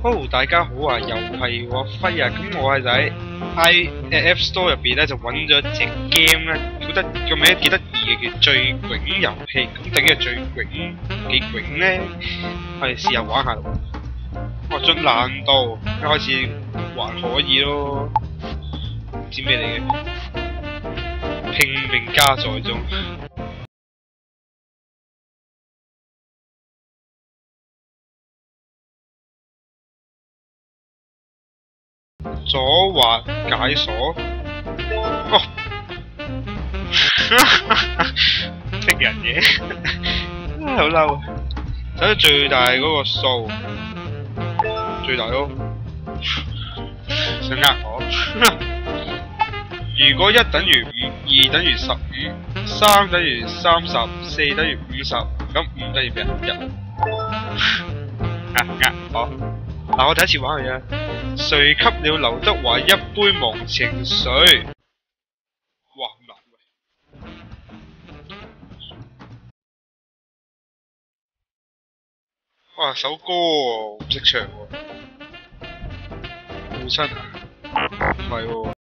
哦，大家好啊，又係我輝啊，咁我係喺 App Store 入邊咧就揾咗隻 game 咧，覺得個名幾得意嘅，叫最囧遊戲。咁究竟係最囧幾囧咧？我哋試下玩下咯。哦，進難度一開始還可以咯，唔知咩嚟嘅，拼命加載中。左滑解鎖，哦，識人嘢，好嬲！睇到最大嗰個數，最大咯，想呃我？如果一等於5，二等於15，三等於30，四等於50，咁5等於咩啊？1。我。嗱，我第一次玩佢啊！誰給了劉德華一杯忘情水？哇，好難喂！哇，首歌喎，唔識唱喎。父親啊？唔係喎。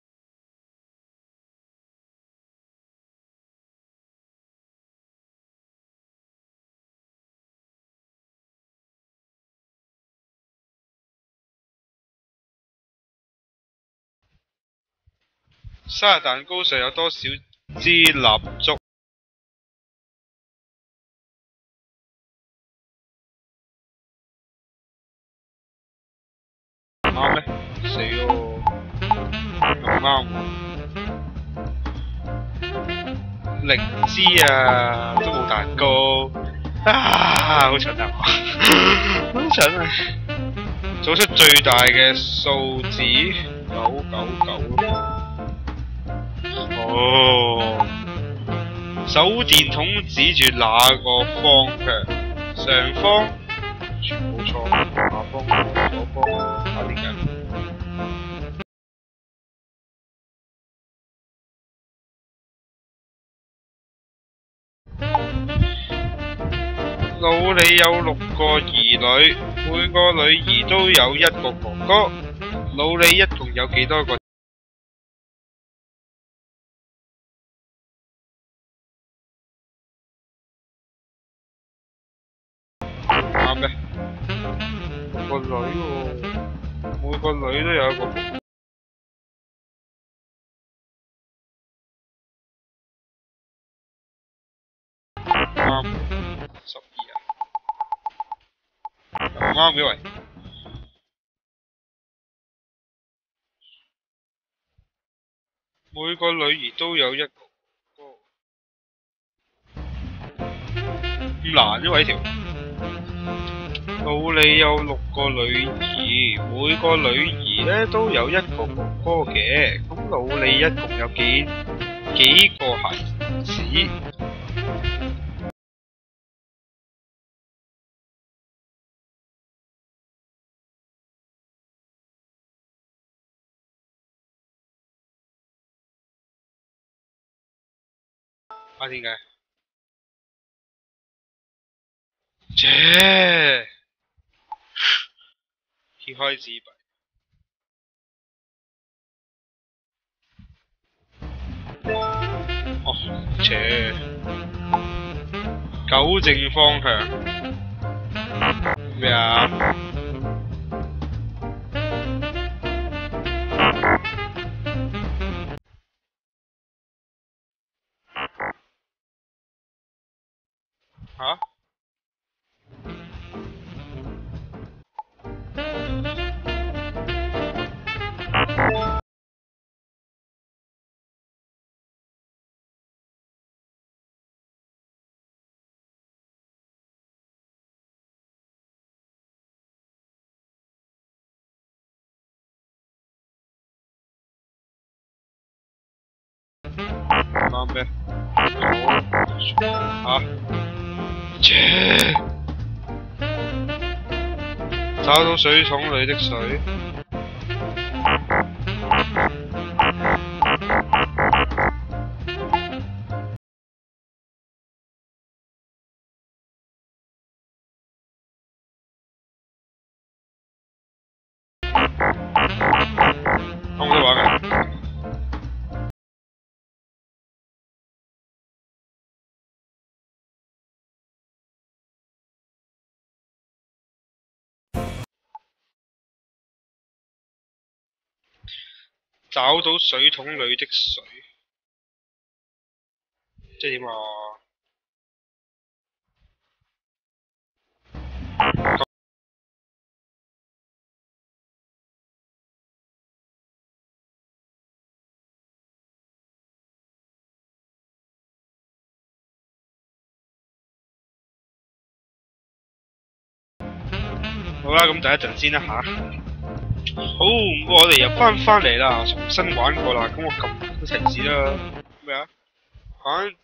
生日蛋糕上有多少支蠟燭？啱咩？死喎！唔啱喎。0支啊，都冇蛋糕。啊，好蠢啊！好蠢啊！做出最大嘅數字999。哦，手電筒指住哪個方向？上方？全部錯。下方？左方？啊，點解？老李有6個兒女，每個女兒都有1個哥哥。老李一共有幾多個？啱咩？6個女喎，每個女都有1個哥哥。啱，12啊，唔啱嘅喂。每個女兒都有1個哥哥。咁難啫喎呢條。老李有6個女兒，每個女兒咧都有1個哥哥嘅。咁老李一共有幾個孩子？啊，點解？切！揭開紙幣。哦，切！糾正方向。咩啊？嚇？啱咩？嚇？切！找到水桶裏的水。找到水桶裏的水，即係點啊？好啦，咁等一陣先啦吓。好，我哋又翻嚟啦，重新玩過啦。咁我撳個提示啦。咩啊？反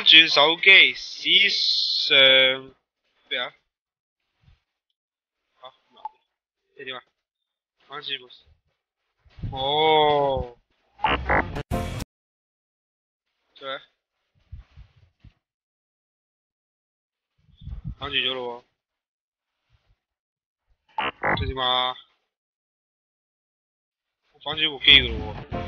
轉手機史上咩啊？嚇唔係，即係點啊？反轉部哦，做咩？反轉咗咯喎，即係點啊？我反轉部機噶咯喎。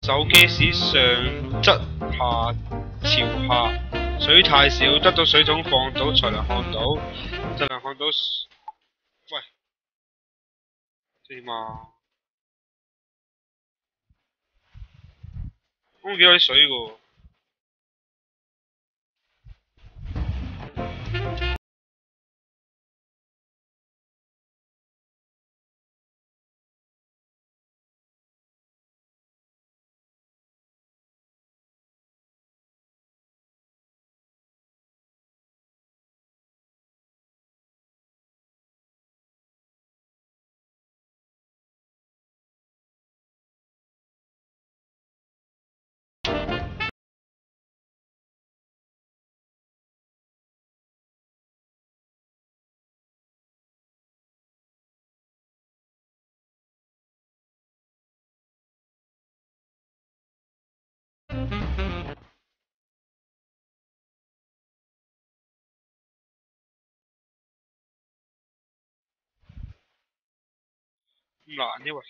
手機史上側下朝下，水太少，得到水桶放倒才能看到，喂，點啊？咁幾多啲水㗎喎？咁難嘅喂，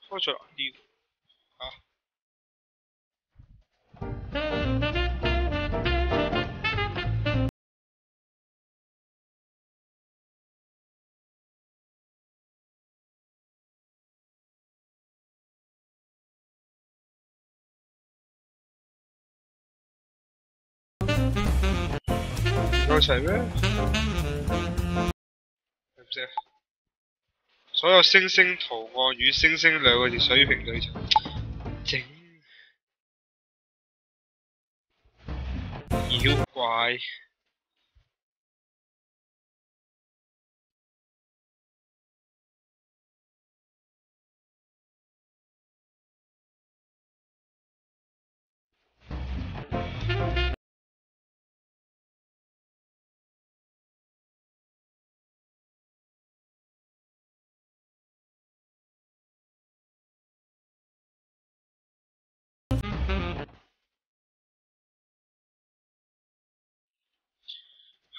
開出難啲嚇。有齊咩？係唔識啊？所有星星圖案與星星兩個字水平對稱，整妖怪。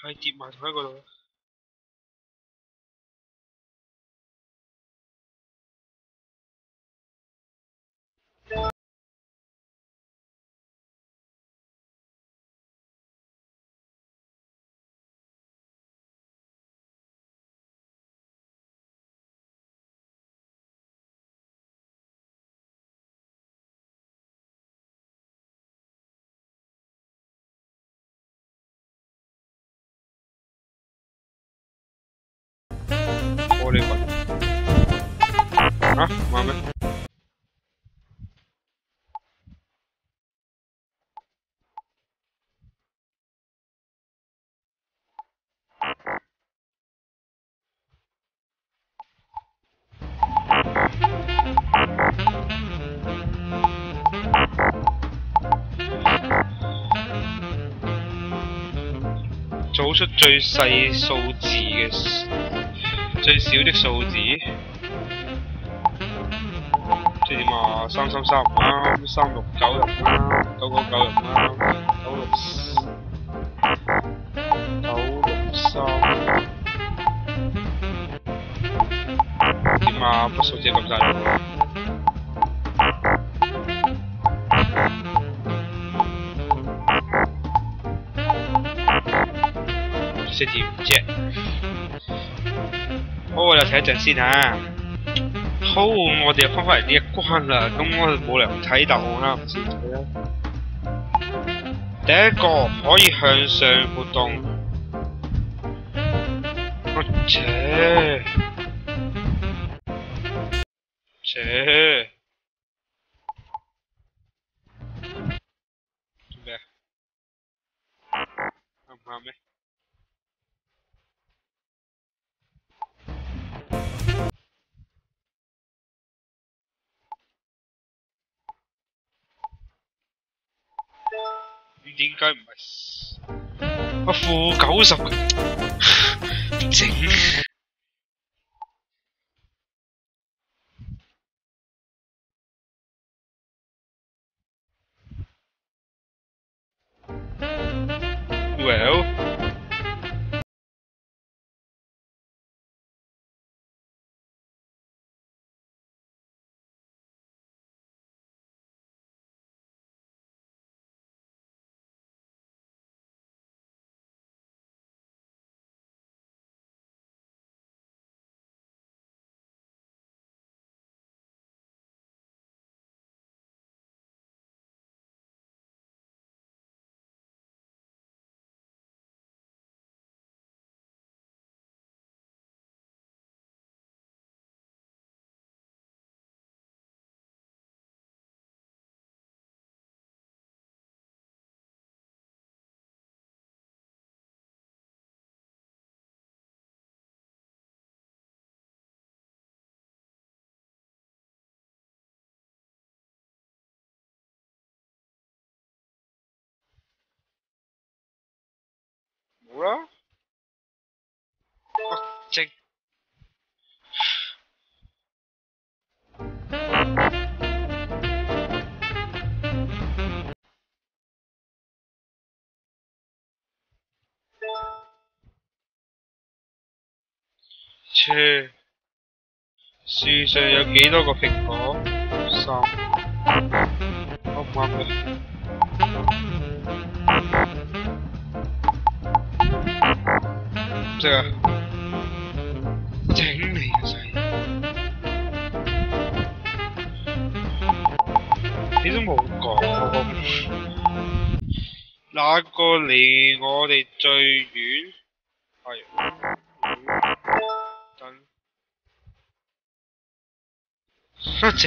係疊埋同一個度。玻璃雲嚇唔啱咩？組出最細數字嘅最少的數字，即係點啊？333唔啱，369又唔啱，999又唔啱，963點啊？筆數字咁細喎。識點啫。好，我哋睇一陣先嚇。好，我哋又翻返嚟呢一關啦。咁我哋冇理由唔睇答案啦，唔先睇啦。第一個可以向上活動。我切。做咩啊？啱唔啱咩？點解唔係？我-90整。Well，冇啦。我整。切。樹上有幾多個蘋果？3。啱唔啱嘅？唔識啊！整你個仔！你都冇講。哪個離我哋最遠？係。等。整。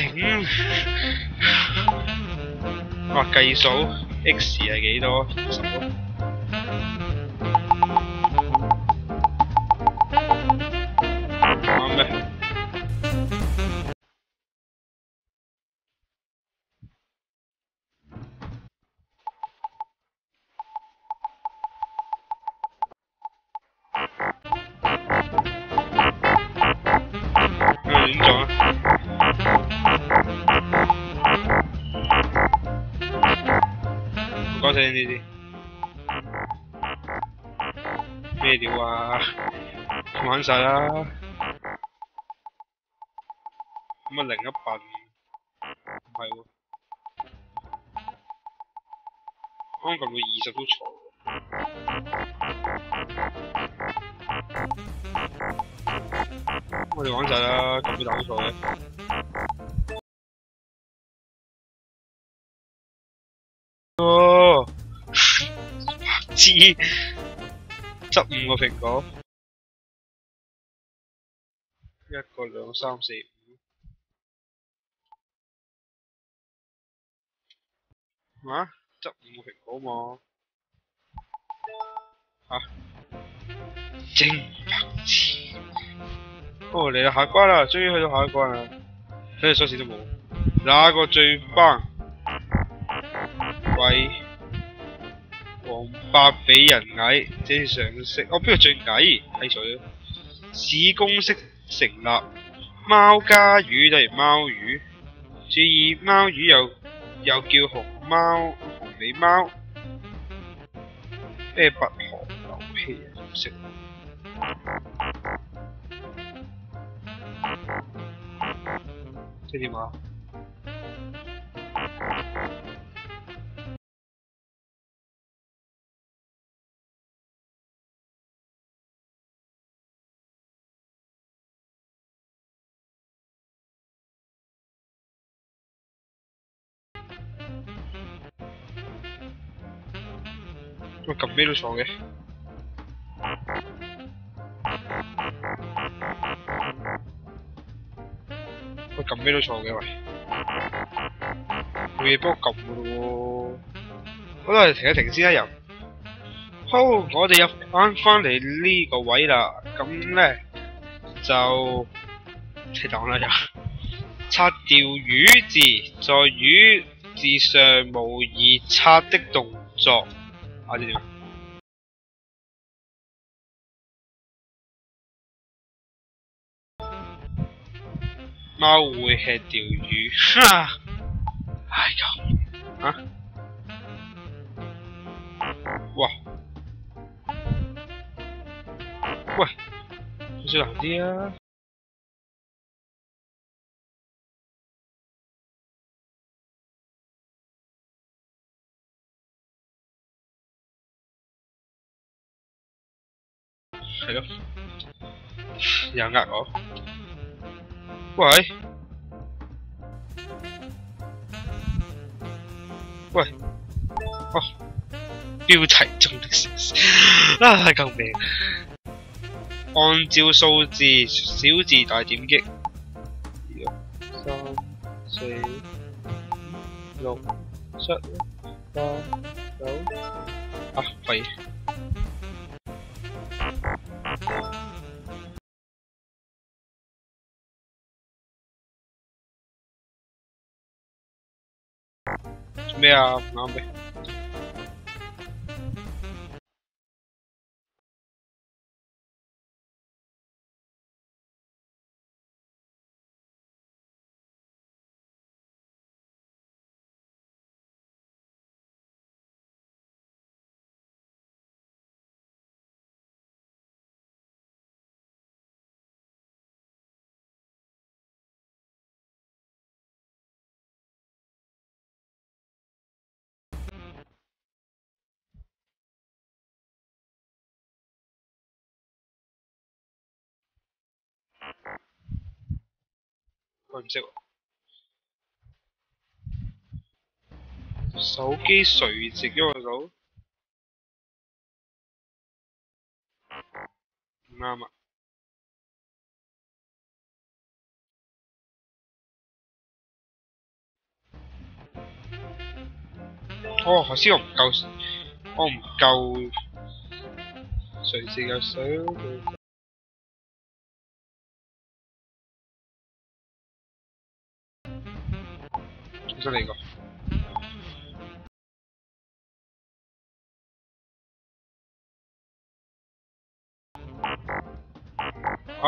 哇！計數 x 係幾多？10咯。啱咩？點做啊？唔該晒呢啲。咩料啊？玩晒啦！咁啊另一笨，唔係喎，啱撳到20都錯。我哋玩晒啦，撳到打錯嘅。哦，知執5個蘋果，1個2、3、4、5。啊？執5個蘋果嘛？嚇！正白痴。哦，嚟到下關啦，終於去到下一關啦。睇嚟鎖匙都冇。哪個最班？喂，黃伯比人矮，這是常識。邊個最矮？睇錯咗。市公式成立，貓加魚等於貓魚。注意，貓魚又叫紅尾貓。咩拔河遊戲啊？唔識。即係點啊？我撳咩都錯嘅。我撳咩都錯嘅喂，冇嘢幫我撳嘅咯喎。好啦，停一停先啦又。好，我哋又翻嚟呢個位啦。咁咧就你等啦又。擦掉魚字，在魚字上模擬擦的動作。啊，知點啊？貓會吃掉魚，哈！唉救命啊！哇！喂，小心啲啊！係咯，又呃我。喂，喂，哦，標題中的城市，啊，救命！按照數字小字大點擊，1、2、3、4、5、6、7、8、9，啊，廢！做咩啊？唔啱咩？我唔識喎。手機垂直咗個腦，唔啱啊！哦，頭先我唔夠垂直有水。重新嚟過。啊？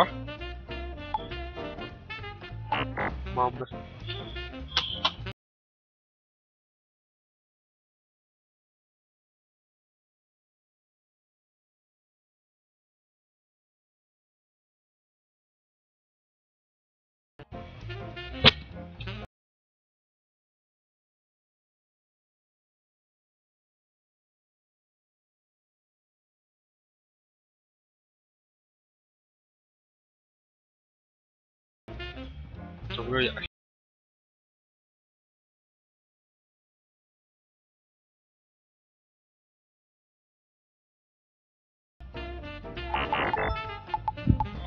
啱咩？做咩嘢？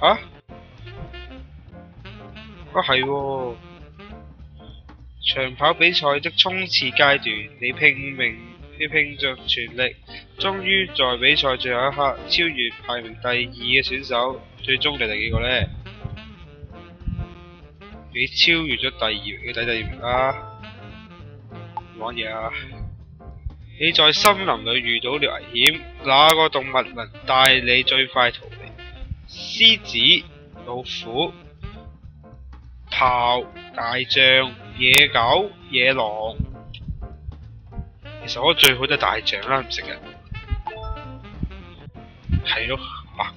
啊？啊係喎！長跑比賽的衝刺階段，你拼盡全力，終於在比賽最後一刻超越排名第2嘅選手。最終你第幾個呢？你超越咗第2名嘅第2名啦！玩嘢啊！你在森林裏遇到了危險，哪個動物能帶你最快逃離？獅子、老虎、豹、大象、野狗、野狼。其實我覺得最好都係大象啦，唔食人。係咯，白。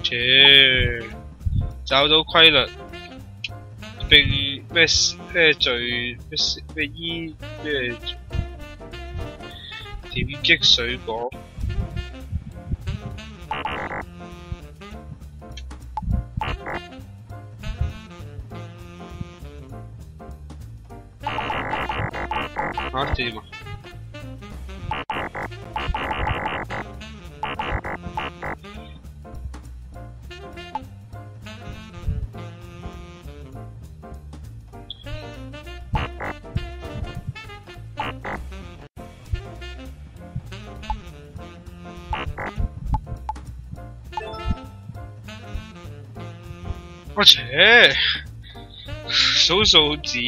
切，找到規律並咩罪咩依咩點擊水果。啊，這點啊？我切，數數字。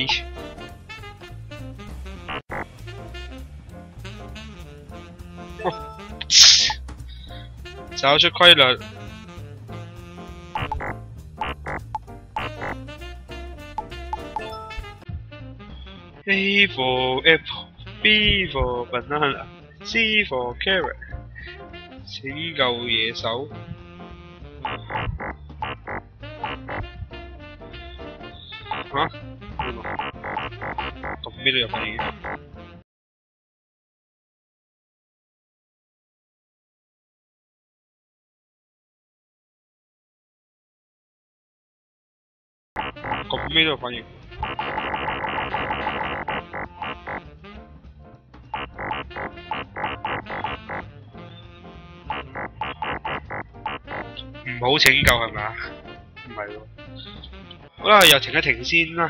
找出規律。A for apple, B for banana, C for carrot。拯救野獸。嚇？咁咩都有反應。咁咩都有反應。唔好拯救係咪啊？唔係喎。好啦，又停一停先啦。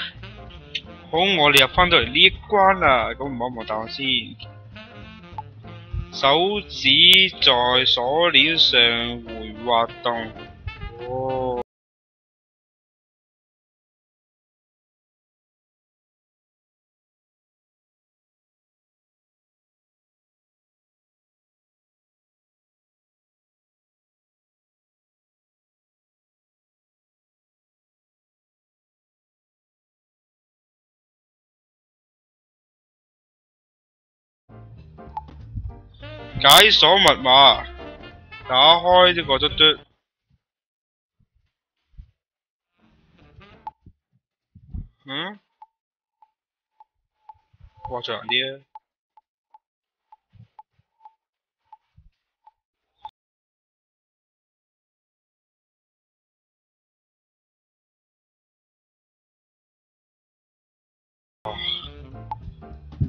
好，我哋入翻到嚟呢一關啦。咁望一望答案先。手指在鎖鏈上回滑動。哦。解鎖密碼，打開呢個嘟嘟。嗯？哇，再難啲啊！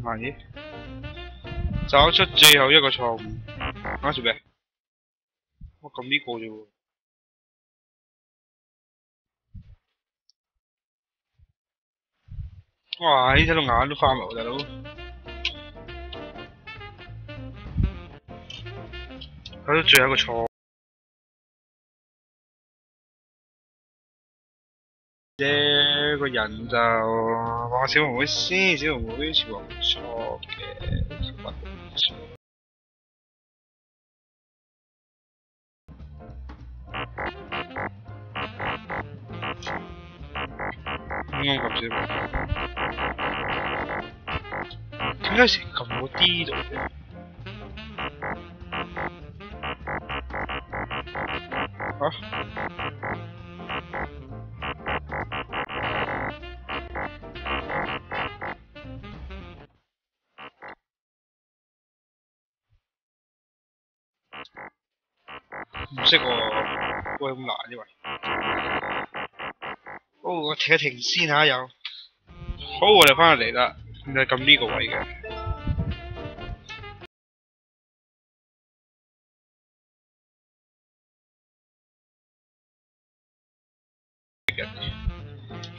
係。找出最後一個錯誤。啊，做咩？我撳呢個啫喎。哇！睇到眼都花埋，大佬。找到最後一個錯誤。啫，個人就話小妹妹先，小妹妹全部唔錯嘅，全部唔錯。啱啱撳小妹妹，點解成撳到 D 度嘅？唔識喎，喂咁難啫喂。好，我停一停先嚇又。好，我哋翻嚟啦，就係撳呢個位嘅。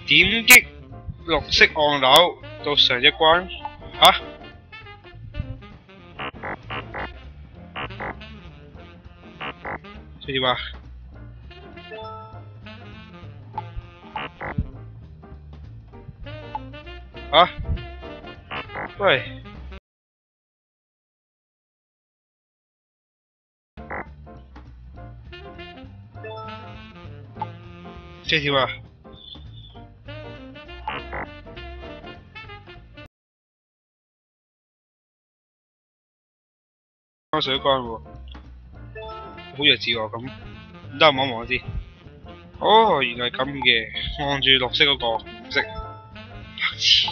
點擊綠色按鈕到上一關。嚇？即係點啊？啊？喂！即係點啊？翻水關喎，好弱智喎咁。唔得，望一望先。哦，原來係咁嘅，按住綠色嗰個紅色。白痴。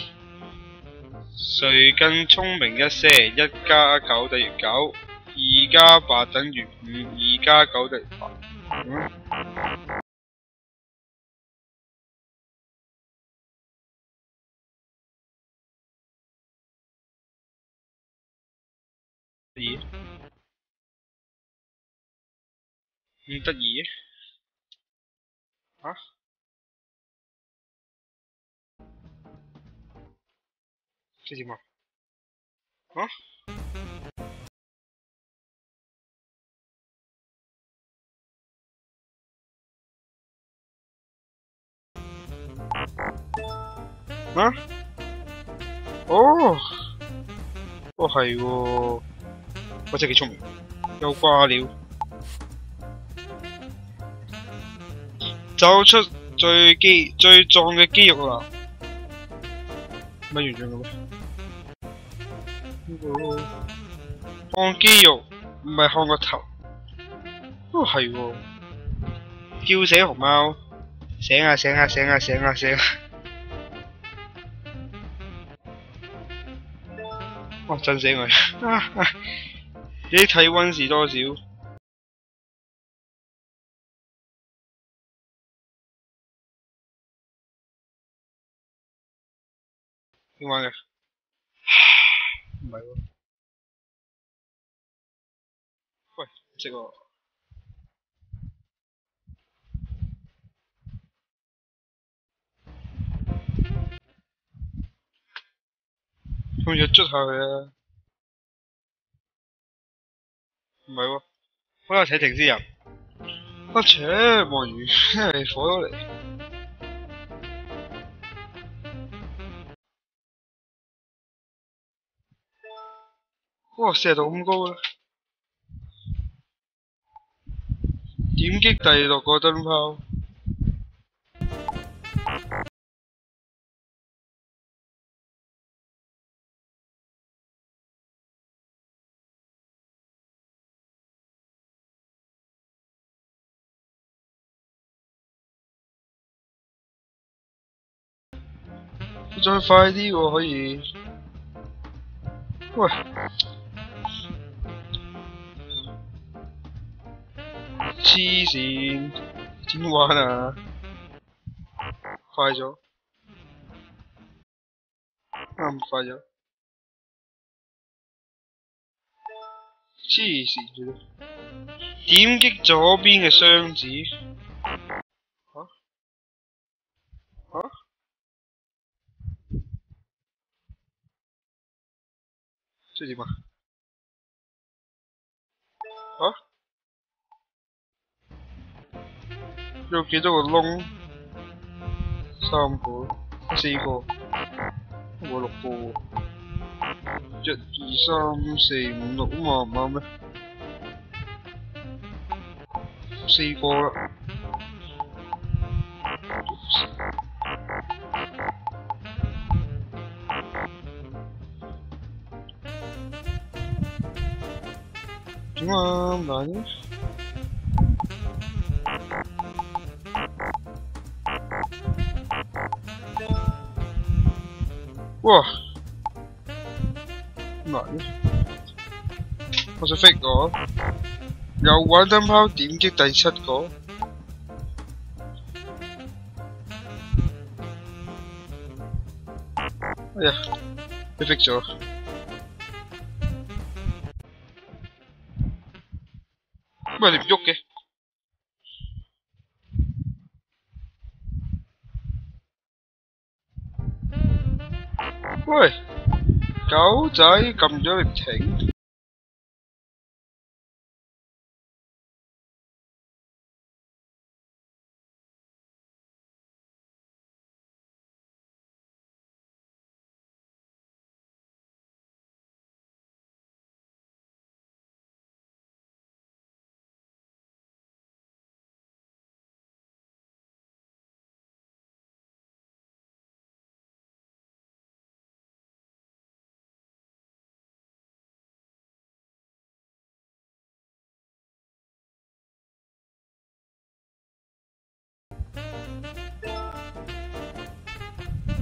誰更聰明一些？1+9等於9，2+8等於5，2+9等於8。咦？咁得意嘅？啊？即係點啊？啊？啊？哦，哦係喎，我真係幾聰明，又掛了，找出最壯嘅肌肉啦，咪完咗嘅咩？看肌肉唔係看個頭，哦係喎，叫醒熊貓，醒啊醒啊醒啊醒啊醒啊！哇！震死我！你體溫是多少？點玩嘅？唔係喎，喂，唔識喎。用藥捽下佢啊！唔係喎，好有睇停先入。我切，望魚真係火咗嚟。哇！射到咁高啊！點擊第6個燈泡。再快啲喎，可以。喂，黐線，點玩啊？快咗，啱快咗，黐線嘅。點擊左邊嘅箱子。嚇嚇，即係點啊？嚇？有幾多個窿？3個、4個，我6個喎。1、2、3、4、5、6咁話唔啱咩？4個啦。點啊？唔難嘅。哇！咁難嘅。我想 fake 我。又玩燈泡，點擊第7個。哎呀，俾 fake 咗。乜你唔喐嘅？喂，狗仔撳咗你唔停。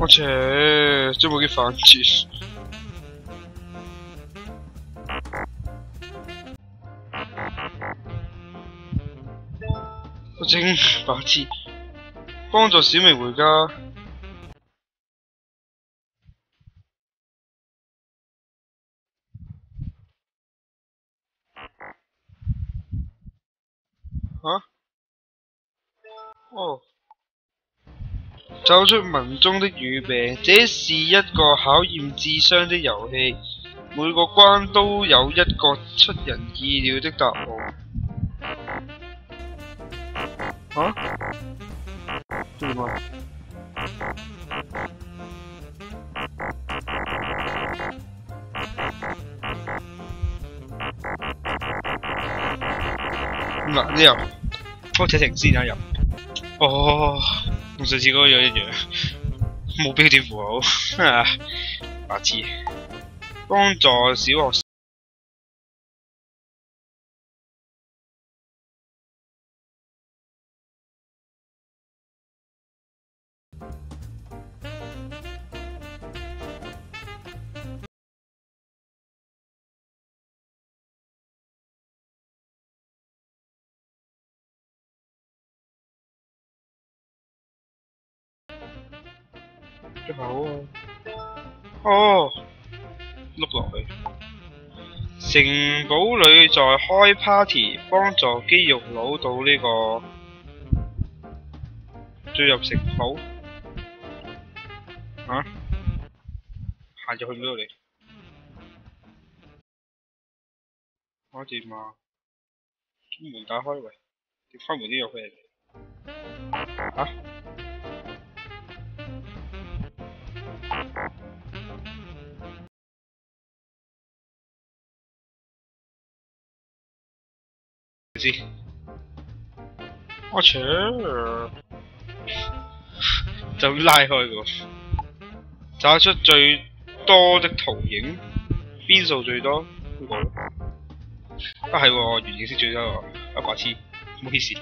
我切，真冇幾反轉。精白痴，幫助小明回家。啊？哦，走出文中的語病，這是一個考驗智商的遊戲，每個關都有一個出人意料的答案。啊？點啊？嗱，呢入，我睇停先啊入。哦，同上次嗰個樣一樣，冇標點符號，啊，白痴。幫助小學最好啊。哦，碌落去。城堡裏在開 party， 幫助肌肉佬到呢個進入城堡。啊？行入去邊度嚟？我掂啊！門打開喂，點開門都有佢嚟？啊？唔知。我切！就拉開個，找出最多的圖形，邊數最多？呢個啊係喎，圓形色最多喎，啊白痴，唔好意思。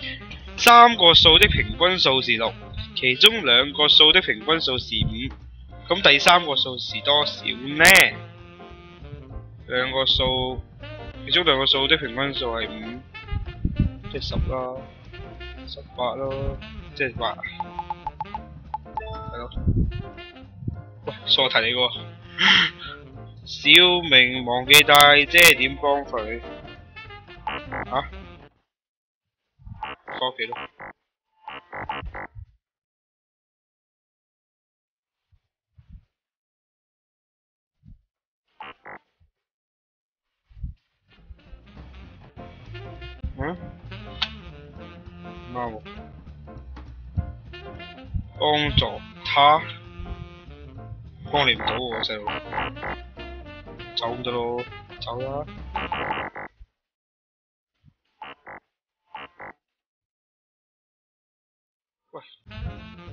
三個數的平均數是6，其中兩個數的平均數是5，咁第三個數是多少呢？兩個數，其中兩個數的平均數係5，即係10啦，18咯，即係8。係咯。喂，數學題嚟嘅喎。小明忘記帶遮，點幫佢？啊？返屋企咯。嗯？啱喎。幫助他，幫你唔到喎細路，走咁得咯，走啦。喂，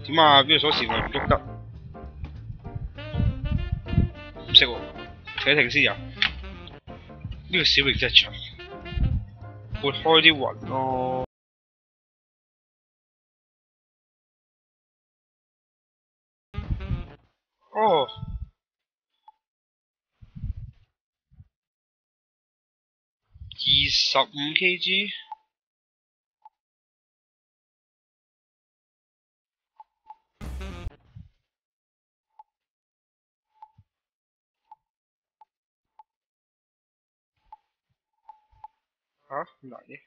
點啊？邊個鎖匙我唔喐得？唔識喎，停一停先有。呢個小明真係長，撥開啲雲咯。哦。25kg。嚇？咁難嘅？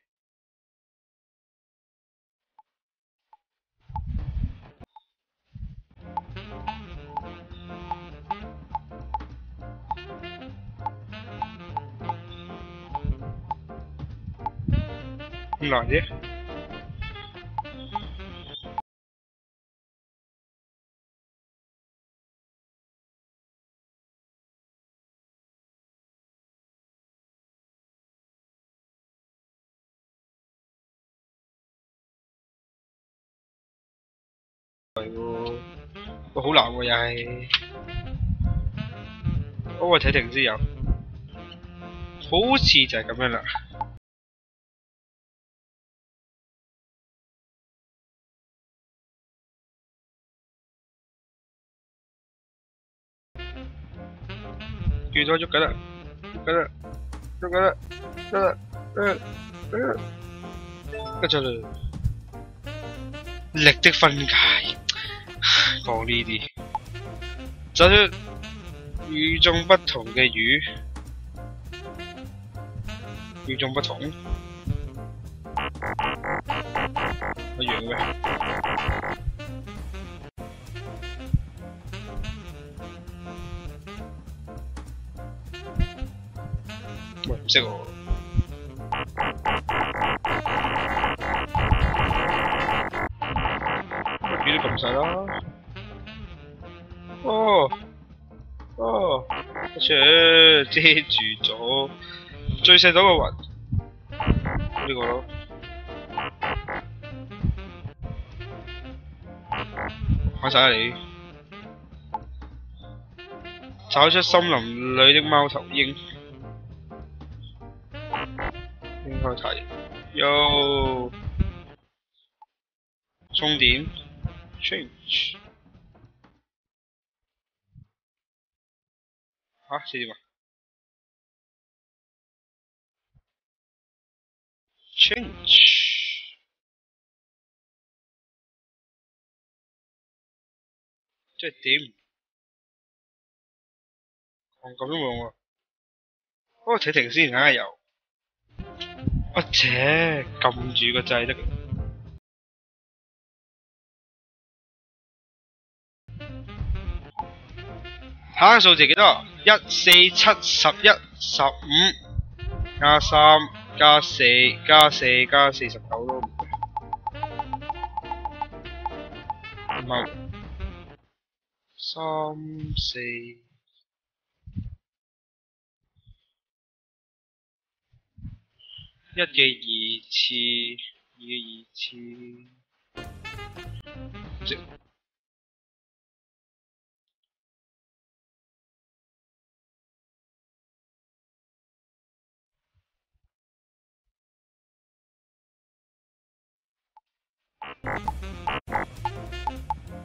咁難嘅？係喎，喂好難喎又係。我睇停先有，好似就係咁樣啦。見到喐緊啦，喐緊啦，喐緊啦，得啦，得啦，得啦，跟住嚟。力的分界，講呢啲，找出與眾不同嘅魚，與眾不同，一樣嘅。喂，唔識喎。魚都咁細啦。哦，遮住咗，最細嗰個雲，呢個咯。玩晒啦你！找出森林裏的貓頭鷹。應該睇。喲，充電 ，change。嚇，4點啊 ？change，即係點？咁都冇用喎。哦，睇停先，硬係有。我切，撳住個掣得嘅。下一個數字幾多？1、4、7、11、15加3加4加4加49都唔係。3、4。1嘅2次，2嘅2次，唔識。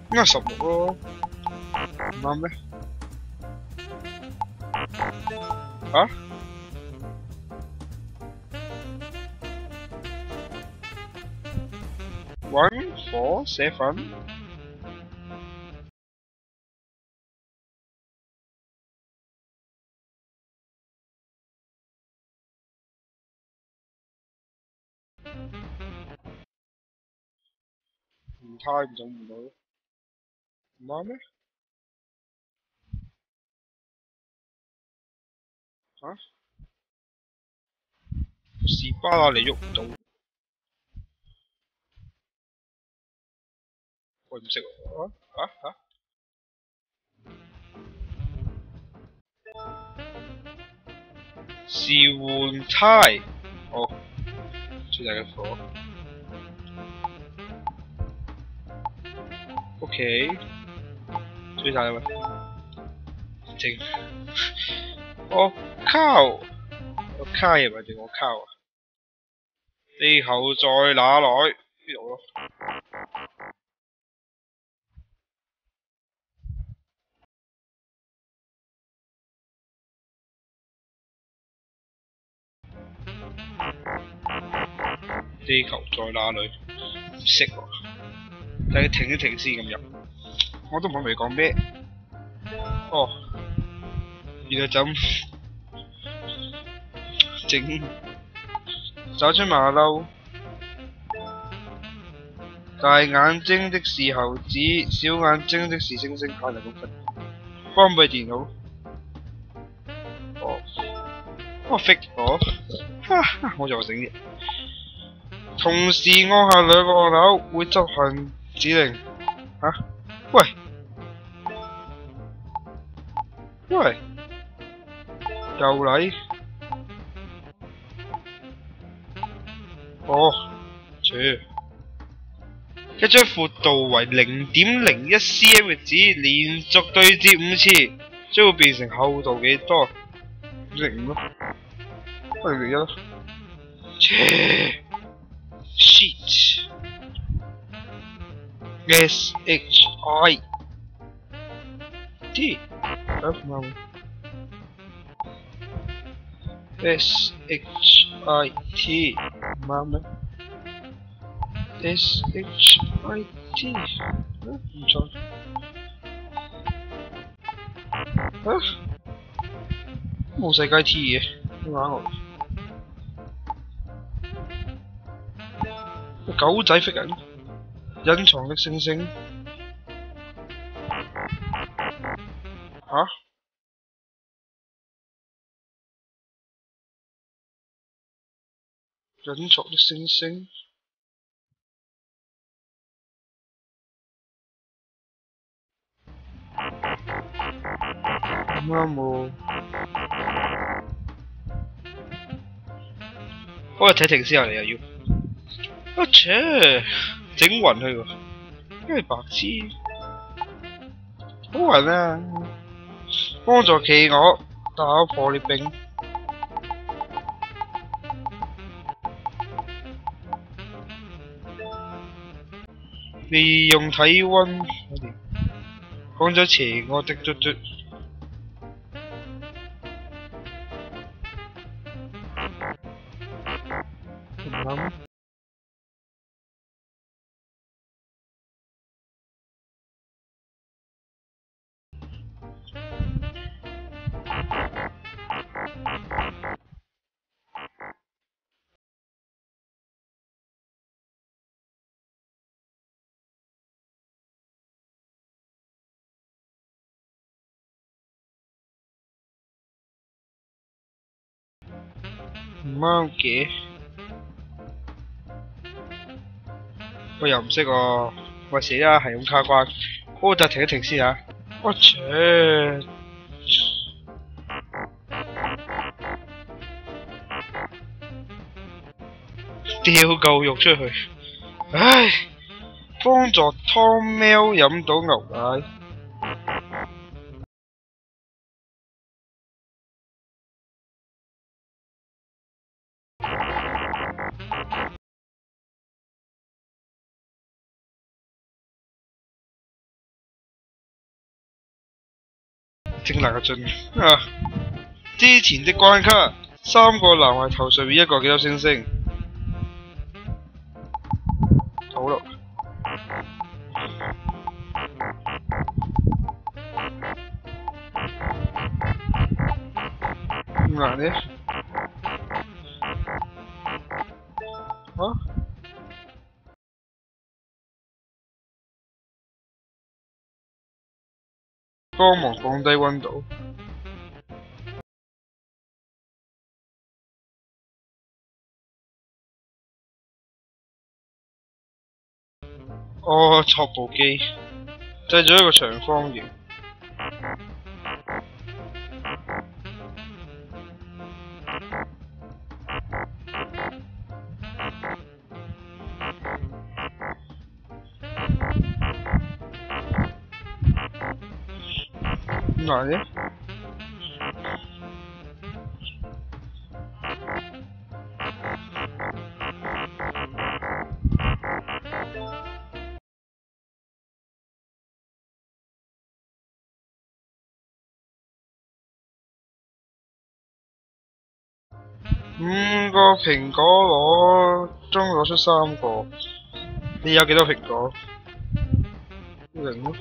應該16咯，唔啱咩？啊？1 4 7唔太唔整唔到，唔啱咩？啊？士巴拿你喐唔到，我唔識喎。是換胎，哦，最大嘅火。OK， 最大嘅正。我靠！我卡係咪定我靠啊？地球在哪裏？呢度咯。地球在哪裏？唔識喎，等佢停一停先咁入。我都唔明你講咩。哦，原來就咁整。找出馬騮。大眼睛的是猴子，小眼睛的是猩猩，太難咁分。關閉電腦。我 fix 咗，我就醒嘅。同時按下兩個按鈕會執行指令。喂，又嚟。一張闊度為0.01 cm 嘅紙，連續對接5次，將會變成厚度幾多？5咯，1咯。shit shit shit 媽咩？ IT，唔錯。冇世界 T 嘅，點玩我？狗仔飛人，隱藏的星星。隱藏的星星。啱喎。我睇停先啊！你又要。我切，整暈佢喎，因為白痴。好暈啊！幫助企鵝打破裂冰。利用體温趕走邪惡的嘟嘟。唔諗。唔啱嘅，我又唔識喎，喂死啦，係咁卡關，我就停一停先嚇。我切，掉嚿肉出去，唉，幫助湯喵飲到牛奶。正難嘅進啊！之前的關卡，3個男孩頭上面1個幾粒星星。好啦。咁難呢？幫忙降低温度。哦，錯部機，製咗一個長方形。咁難嘅？5個蘋果終攞出3個，你有幾多蘋果？0咯。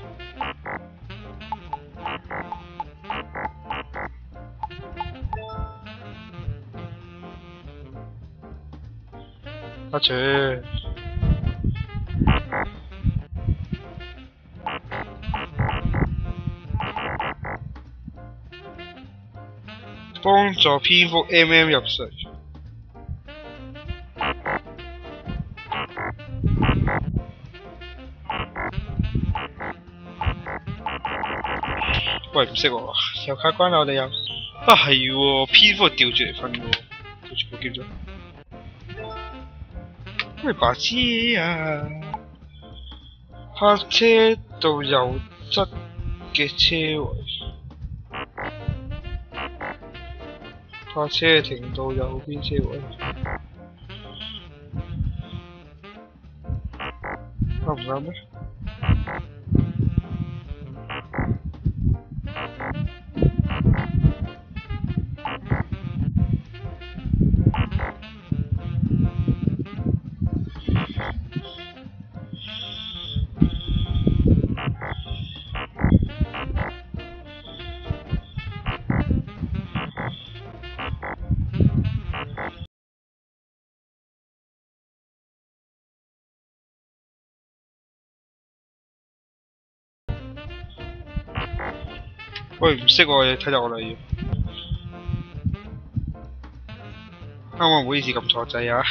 阿切。幫助蝙蝠 MM 入睡。喂，唔識喎，又卡關啦我哋又。啊係喎，蝙蝠調住嚟瞓喎，調住部叫咗。喂白痴啊！泊車到右側嘅車位。泊車停到右邊車位。啱唔啱呢？喂，唔識喎，睇就我啦要。啱啱唔好意思撳錯掣啊！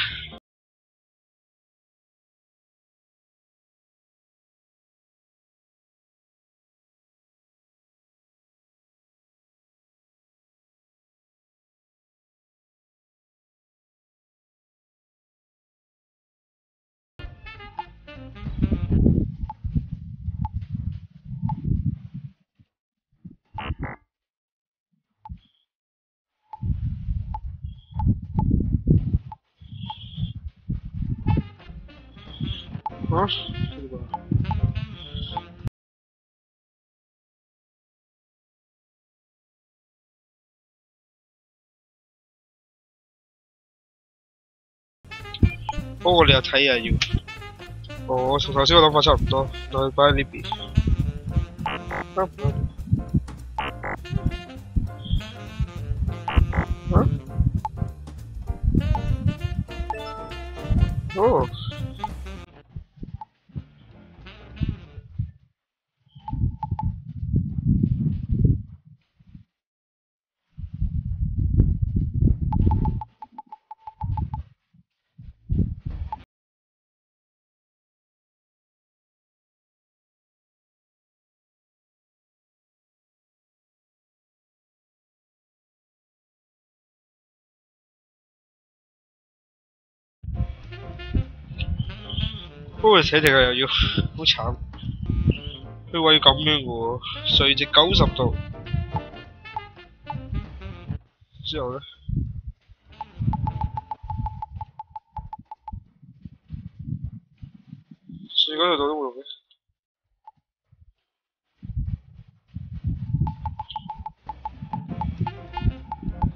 啊？不過你又睇啊要。哦，同頭先個諗法差唔多，我擺喺呢邊。啊？哦。不過寫定佢又要，好慘。佢話要咁樣嘅喎，垂直90度。之後咧，垂直90度都冇用嘅。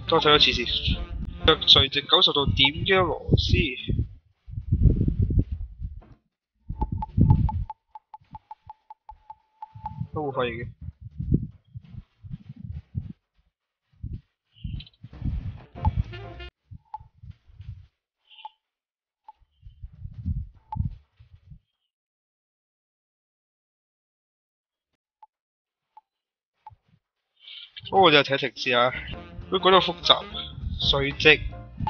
多睇多次先。垂直90度點嘅螺絲。都冇發現嘅。不過我就睇停試下，佢講到複雜，垂直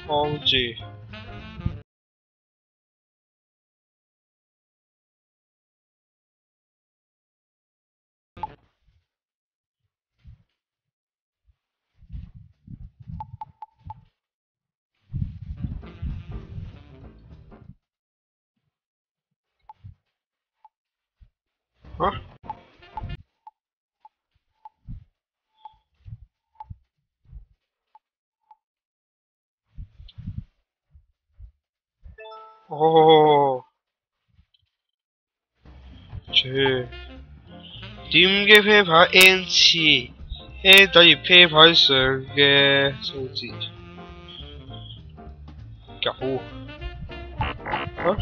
按住。啊？哦，切，點嘅啤牌 n 次 ，n 等於啤牌上嘅數字9。啊？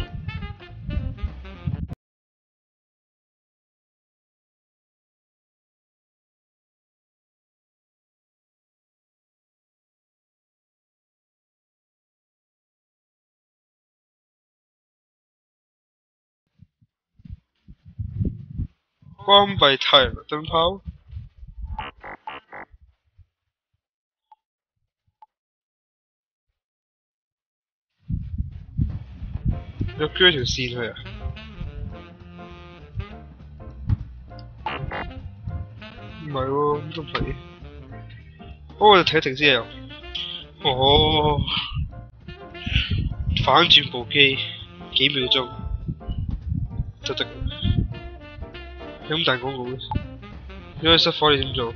關閉太陽能燈泡。有鋸條線去啊？唔係喎，咁都唔係。不過我哋睇停先又。哦，反轉部機幾秒鐘就得。有咁大廣告嘅？如果失火你點做？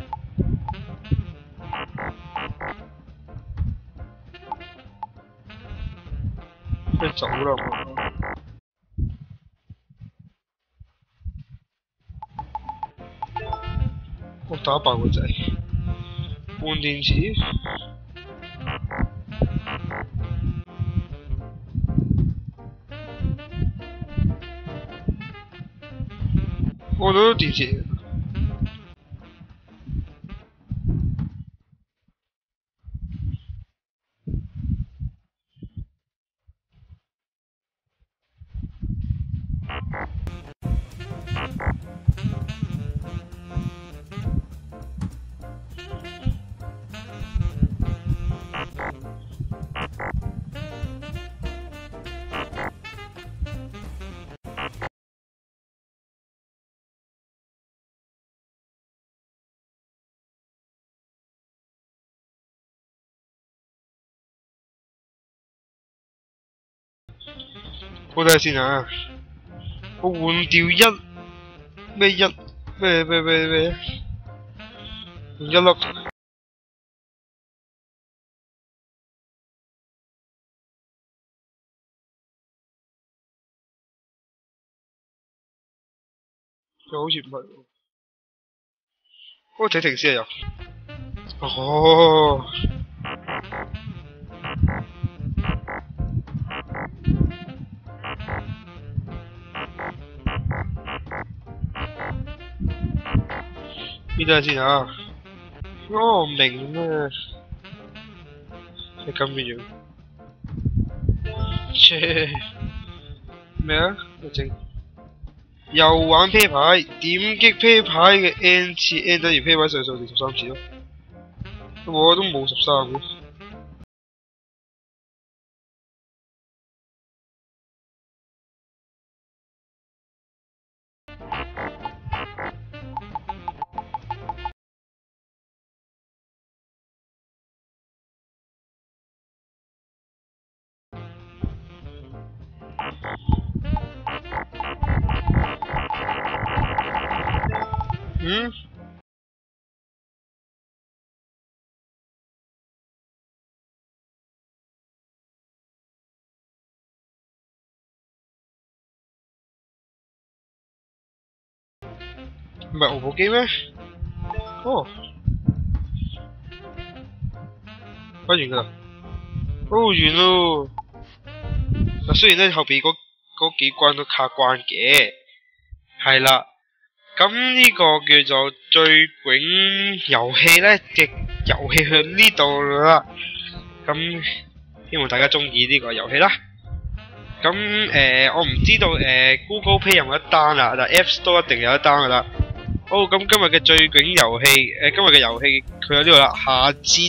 你走啦嘛！我打爆個仔，換電池。我攞到電池。我睇下先啊！我換掉咩換一粒。又好似唔係喎。我睇停先啊又。哦。呢度先啊！我明啦，係咁嘅樣。切咩啊？我整又玩啤牌，點擊啤牌嘅 N 次 N 等於啤牌上數定13次咯。我都冇13嘅。嗯？唔係我部機咩？哦，玩完㗎啦。哦，完咯。嗱，雖然咧後邊嗰幾關都卡關嘅，係啦。咁呢個叫做最囧遊戲咧嘅遊戲去呢度啦。咁希望大家中意呢個遊戲啦。咁我唔知道Google Play 有冇得 down 啦，但 App Store 一定有得 down 噶啦。好，咁今日嘅最囧遊戲，今日嘅遊戲佢喺呢度啦，下次